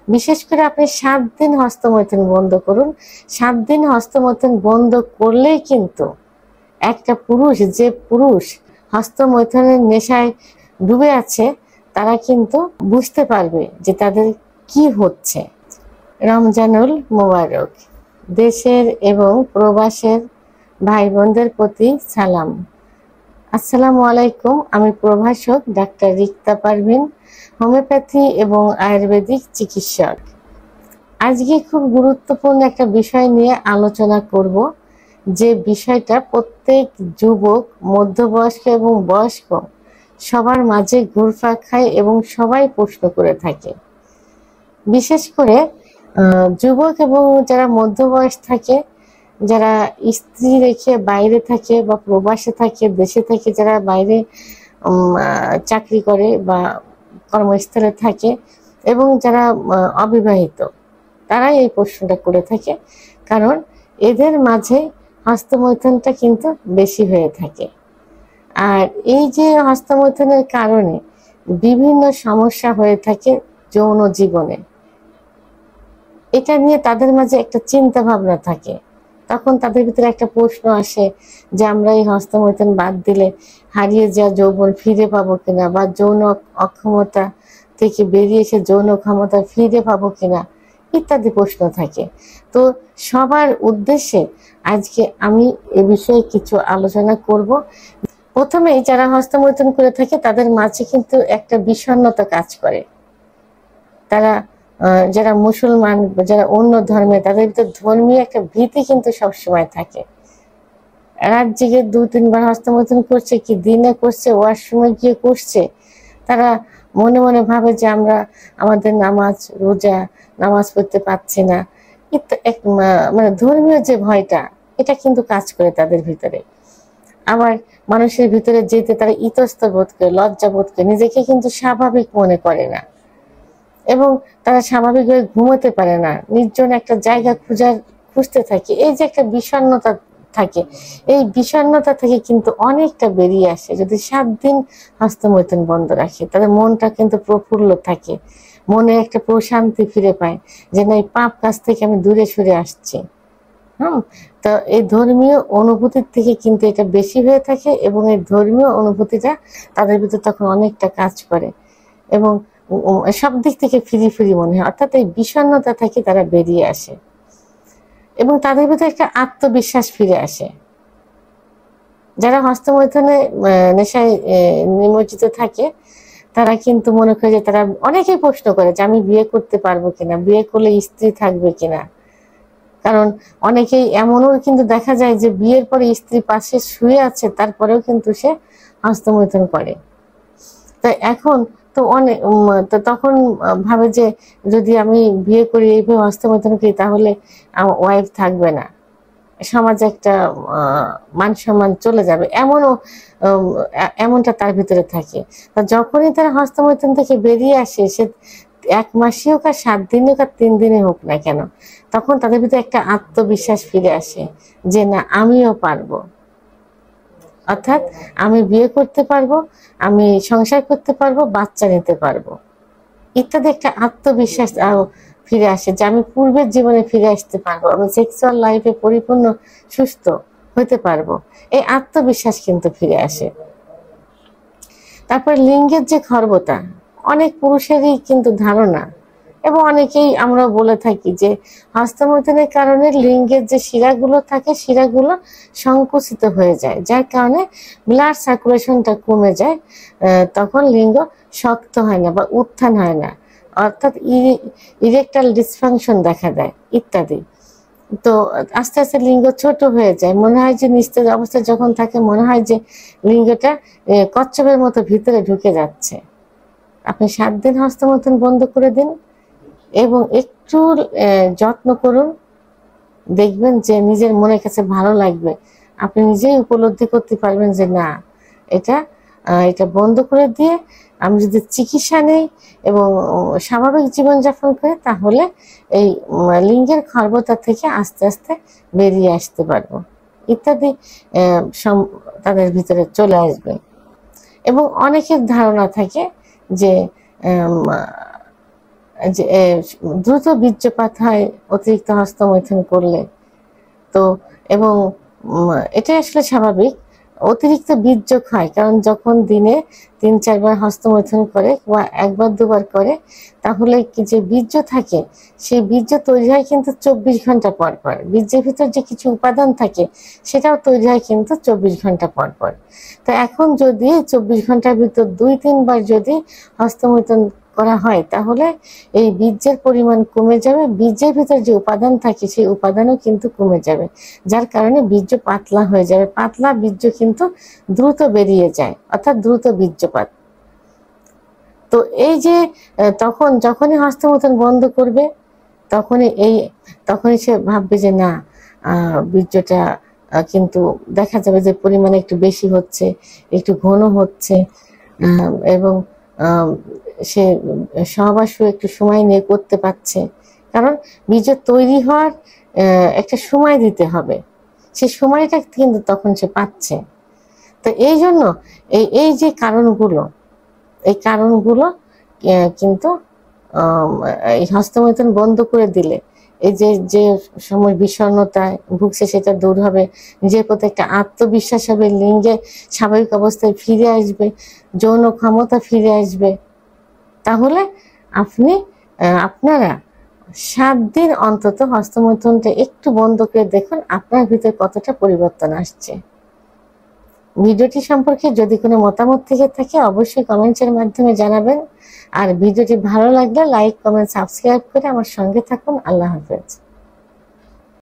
বিশেষ করে আপনি 7 দিন হস্তমৈথুন বন্ধ করুন। 7 দিন হস্তমৈথুন বন্ধ করলেই কিন্তু একটা পুরুষ, যে পুরুষ হস্তমৈথুনের নেশায় ডুবে আছে, তারা কিন্তু বুঝতে পারবে যে তাদের কি হচ্ছে। রমজানুল মোবারক। দেশের এবং প্রবাসের ভাই বোনদের প্রতি সালাম। আসসালামু আলাইকুম। আমি প্রভাষক ডাক্তার রিক্তা পারভিন, হোমিওপ্যাথি এবং আয়ুর্বেদিক চিকিৎসক। আজকে খুব গুরুত্বপূর্ণ একটা বিষয় নিয়ে আলোচনা করব, যে বিষয়টা প্রত্যেক যুবক, মধ্যবয়স্ক এবং বয়স্ক সবার মাঝে ঘুরপাক খায় এবং সবাই প্রশ্ন করে থাকে। বিশেষ করে যুবক এবং যারা মধ্যবয়স থাকে, যারা স্ত্রী রেখে বাইরে থাকে বা প্রবাসে থাকে, দেশে থাকে, যারা বাইরে চাকরি করে বা কর্মস্থলে থাকে, এবং যারা অবিবাহিত, তারাই এই প্রশ্নটা করে থাকে। কারণ এদের মাঝে হস্তমৈথুনটা কিন্তু বেশি হয়ে থাকে। আর এই যে হস্তমৈথুনের কারণে বিভিন্ন সমস্যা হয়ে থাকে যৌন জীবনে, এটা নিয়ে তাদের মাঝে একটা চিন্তা ভাবনা থাকে। তখন তাদের ভিতরে একটা প্রশ্ন আসে যে আমরা এই হস্তমৈথুন বাদ দিলে হারিয়ে যাওয়া যৌবন ফিরে পাবো কিনা, বা যৌন অক্ষমতা থেকে বেরিয়ে এসে যৌন ক্ষমতা ফিরে পাবো কিনা, ইত্যাদি প্রশ্ন থাকে। তো সবার উদ্দেশ্যে আজকে আমি এ বিষয়ে কিছু আলোচনা করব। প্রথমেই যারা হস্তমৈথুন করে থাকে তাদের মাঝে কিন্তু একটা বিষণ্ণতা কাজ করে। তারা যারা মুসলমান, যারা অন্য ধর্মে, তাদের ভিতরে ধর্মীয় একটা ভীতি কিন্তু সবসময় থাকে। রাত জেগে 2-3 বার হস্তমৈথুন করছে, কি দিনে করছে, ওয়াশরুমে গিয়ে করছে, তারা মনে মনে ভাবে যে আমরা আমাদের নামাজ পড়তে পারছি না। মানে ধর্মীয় যে ভয়টা, এটা কিন্তু কাজ করে তাদের ভিতরে। আবার মানুষের ভিতরে যেতে তারা ইতস্তত বোধ করে, লজ্জা বোধ করে, নিজেকে কিন্তু স্বাভাবিক মনে করে না, এবং তারা স্বাভাবিকভাবে ঘুমোতে পারে না, নির্জন একটা জায়গা খুঁজতে থাকে। এই যে একটা বিষণ্ণতা থাকে, এই বিষণ্ণতা থেকে কিন্তু অনেকটা বেরিয়ে আসে যদি 7 দিন হস্তমৈথুন বন্ধ রাখে। তাদের মনটা কিন্তু প্রফুল্ল থাকে, মনে একটা প্রশান্তি ফিরে পায় যে না, এই পাপ কাজ থেকে আমি দূরে সরে আসছি। তো এই ধর্মীয় অনুভূতির থেকে কিন্তু এটা বেশি হয়ে থাকে, এবং এই ধর্মীয় অনুভূতিটা তাদের ভিতরে তখন অনেকটা কাজ করে, এবং সব দিক থেকে ফ্রি মনে হয়। অর্থাৎ এই বিষণ্ণতা থেকে তারা বেরিয়ে আসে এবং তাদের ভিতরে একটা আত্মবিশ্বাস ফিরে আসে। যারা হস্তমৈথুনে নেশায় নিমজ্জিত থাকে, তারা কিন্তু মনে করে যে, তারা অনেকেই প্রশ্ন করে যে আমি বিয়ে করতে পারবো কিনা, বিয়ে করলে স্ত্রী থাকবে কিনা। কারণ অনেকেই এমনও কিন্তু দেখা যায় যে বিয়ের পরে স্ত্রী পাশে শুয়ে আছে, তারপরেও কিন্তু সে হস্তমৈথুন করে। তাই এখন তো তো তখন ভাবে যে যদি আমি বিয়ে করি, এইভাবে হস্তমৈথুন করি, তাহলে আমার ওয়াইফ থাকবে না, সমাজে একটা মান সম্মান চলে যাবে, এমনটা তার ভিতরে থাকে। তা যখনই তারা হস্তমৈথুন থেকে বেরিয়ে আসে, সে 1 মাসই হোক আর 7 দিনই হোক আর 3 দিনই হোক না কেন, তখন তাদের ভিতরে একটা আত্মবিশ্বাস ফিরে আসে যে না, আমিও পারবো। অর্থাৎ আমি বিয়ে করতে পারবো, আমি সংসার করতে পারবো, বাচ্চা নিতে পারবো, ইত্যাদি একটা আত্মবিশ্বাস ফিরে আসে যে আমি পূর্বের জীবনে ফিরে আসতে পারবো, আমি সেক্সুয়াল লাইফে পরিপূর্ণ সুস্থ হতে পারবো। এই আত্মবিশ্বাস কিন্তু ফিরে আসে। তারপর লিঙ্গের যে খর্বতা, অনেক পুরুষেরই কিন্তু ধারণা, এবং অনেকেই আমরা বলে থাকি যে হস্তমৈথুনের কারণে লিঙ্গের যে শিরাগুলো থাকে, শিরাগুলো সংকুচিত হয়ে যায়, যার কারণে ব্লাড সার্কুলেশনটা কমে যায়। তখন লিঙ্গ শক্ত হয় না বা উত্থান হয় না, অর্থাৎ ইরেকটাইল ডিসফাংশন দেখা দেয় ইত্যাদি। তো আস্তে আস্তে লিঙ্গ ছোট হয়ে যায়, মনে হয় যে নিস্তেজ অবস্থায় যখন থাকে, মনে হয় যে লিঙ্গটা কচ্ছপের মতো ভিতরে ঢুকে যাচ্ছে। আপনি 7 দিন হস্তমৈথুন বন্ধ করে দিন এবং একটু যত্ন করুন, দেখবেন যে নিজের মনের কাছে ভালো লাগবে। আপনি নিজেই উপলব্ধি করতে পারবেন যে না, এটা বন্ধ করে দিয়ে আমি যদি চিকিৎসা নেই এবং স্বাভাবিক জীবনযাপন করি, তাহলে এই লিঙ্গের খর্বতা থেকে আস্তে আস্তে বেরিয়ে আসতে পারবো ইত্যাদি তাদের ভিতরে চলে আসবে। এবং অনেকের ধারণা থাকে যে যে দ্রুত বীর্যপাত হয় অতিরিক্ত হস্তমৈথুন করলে। তো এবং এটা আসলে স্বাভাবিক, অতিরিক্ত বীর্যক হয় কারণ যখন দিনে 3-4 বার হস্তমৈথুন করে বা 1-2 বার করে, তাহলে কি যে বীর্য থাকে সেই বীর্য তৈরি হয় কিন্তু 24 ঘন্টা পর পর। বীর্যের ভিতর যে কিছু উপাদান থাকে সেটাও তৈরি হয় কিন্তু 24 ঘন্টা পর পর। তো এখন যদি 24 ঘন্টার ভিতর 2-3 বার যদি হস্তমৈথুন করা হয়, তাহলে এই বীর্যের পরিমাণ কমে যাবে, বীর্যের ভিতর যে উপাদান থাকে সেই উপাদানও কিন্তু কমে যাবে, যার কারণে বীর্য পাতলা হয়ে যাবে। পাতলা বীর্য কিন্তু দ্রুত বেরিয়ে যায়, অর্থাৎ দ্রুত বীর্যপাত। তো এই যে তখন যখনই হস্তমৈথুন বন্ধ করবে তখনই সে ভাববে যে না, বীর্যটা কিন্তু দেখা যাবে যে পরিমাণে একটু বেশি হচ্ছে, একটু ঘন হচ্ছে, এবং সে সহবাসও একটু সময় নিয়ে করতে পারছে। কারণ বীর্য তৈরি হওয়ার একটা সময় দিতে হবে, সে সময়টা কিন্তু তখন সে পাচ্ছে। তো এই জন্য এই যে এই কারণগুলো কিন্তু এই হস্তমৈথুন বন্ধ করে দিলে এই যে সময় বিষণ্ণতায় ভুগছে সেটা দূর হবে, নিজের প্রতি একটা আত্মবিশ্বাস হবে, লিঙ্গে স্বাভাবিক অবস্থায় ফিরে আসবে, যৌন ক্ষমতা ফিরে আসবে। তাহলে আপনারা 7 দিন অন্তত হস্তমৈথুনটা একটু বন্ধ করে দেখুন আপনার ভিতরে কতটা পরিবর্তন আসছে। ভিডিওটি সম্পর্কে যদি কোনো মতামত থেকে থাকে অবশ্যই কমেন্টসের মাধ্যমে জানাবেন। আর ভিডিওটি ভালো লাগলে লাইক, কমেন্ট, সাবস্ক্রাইব করে আমার সঙ্গে থাকুন। আল্লাহ হাফেজ।